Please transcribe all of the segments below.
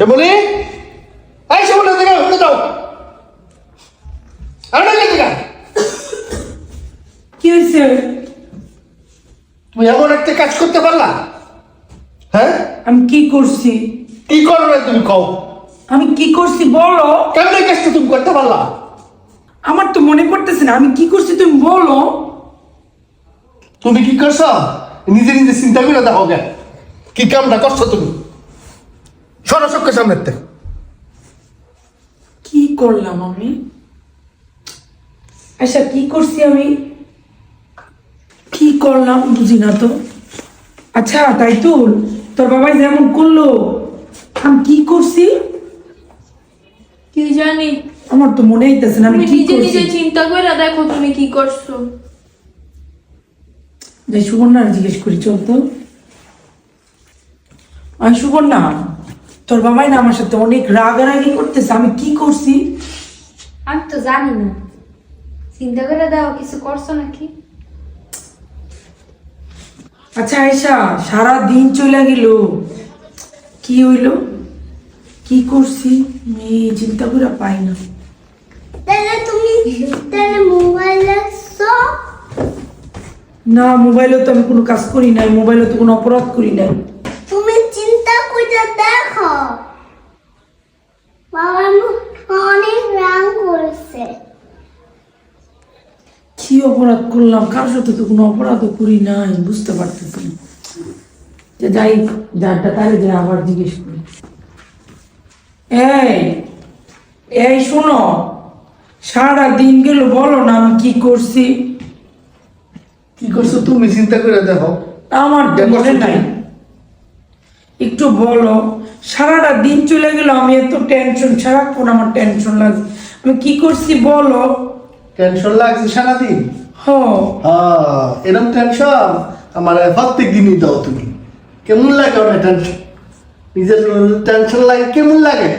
শ্যামলী, এই শ্যামলী, দেখা উঠে যাও। আর না দেখা কি হয়েছে? তুমি এমন একটা কাজ করতে পারলা? হ্যাঁ, আমি কি করছি? কি করো না তুমি কও? আমি কি করছি বলো। কেমন এই কাজটা তুমি করতে পারলা? আমার তো মনে পড়তেছে না আমি কি করছি, তুমি বলো। তুমি কি করছো নিজে নিজে চিন্তা করে দেখো গে, কি কামটা করছো তুমি? সরসকের সামনে কি করলাম আমি? আচ্ছা কি করছি আমি? কি করলাম বুঝি না তো। আচ্ছা তাই তো, তোর বাবাই যেমন করলো আমি কি করছি কি জানি, আমার তো মনে হইতেছে না আমি তুমি কি নিজে করছি। নিজে চিন্তা করে দেখো তুমি কি করছো। যাই সুবর্ণার জিজ্ঞেস করি, চল তো। আমি সুবর্ণা, তোর বাবাই না আমার সাথে অনেক রাগারাগি করতেছে, আমি কি করছি? আমি তো জানি না, চিন্তা করে দাও কিছু করছো নাকি। আচ্ছা আয়সা, সারা দিন চলে গেল, কি হইলো, কি করছি মেয়ে চিন্তা করে পাই না। তাহলে তুমি তাহলে মোবাইল দেখছো? না, মোবাইলে তো আমি কোনো কাজ করি নাই, মোবাইলে তো কোনো অপরাধ করি নাই। তুমি চিন্তা করে দেখো, বাবা অনেক রাগ করেছে। কি অপরাধ করলাম? কার সাথে তো কোনো অপরাধও করি নাই, বুঝতে পারতেছি না। যে যাই, যারটা তারে যে আবার জিজ্ঞেস করি। এই এই শোনো, সারা দিন গেল, বলো না আমি কি করছি। কি করছো তুমি চিন্তা করে দেখো। আমার তো মনে নাই, একটু বলো। সারাটা দিন চলে গেল, আমি এত টেনশন, সারাক্ষণ আমার টেনশন লাগে, আমি কি করছি বলো। টেনশন লাগছে সারাদিন? হ, এরকম টেনশন আমার প্রত্যেক দিনই দাও তুমি। কেমন লাগে ওটা টেনশন? নিজের টেনশন লাগে কেমন লাগে?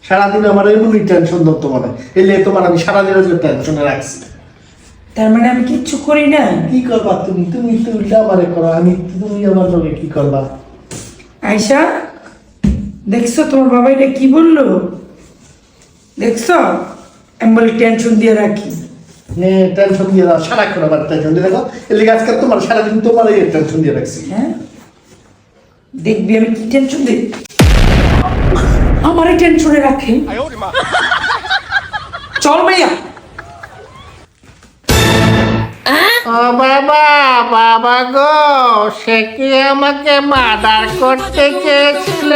সারাদিন আমার এমনই টেনশন দাও তোমার, এলে তোমার আমি সারাদিনের জন্য টেনশনে রাখছি। তার মানে আমি কিচ্ছু করি না। কি করবা তুমি? তুমি তো উল্টা আমারে করো, তুমি আমার লগে কি করবা? আয়সা, দেখছো তোমার বাবা এটা কি বললো? দেখছো, আমি বলি টেনশন দিয়ে রাখি। টেনশন দিয়ে দাও, সারাক্ষণ আমার টেনশন দিয়ে রাখো। এলে আজকাল তোমার সারাদিন তোমার এই টেনশন দিয়ে রাখছি। হ্যাঁ, দেখবি আমি কি টেনশন দিই, আমারই টেনশনে রাখে। চল ভাইয়া। ও বাবা, বাবা গো, সে কি আমাকে মার্ডার করতে চেয়েছিল?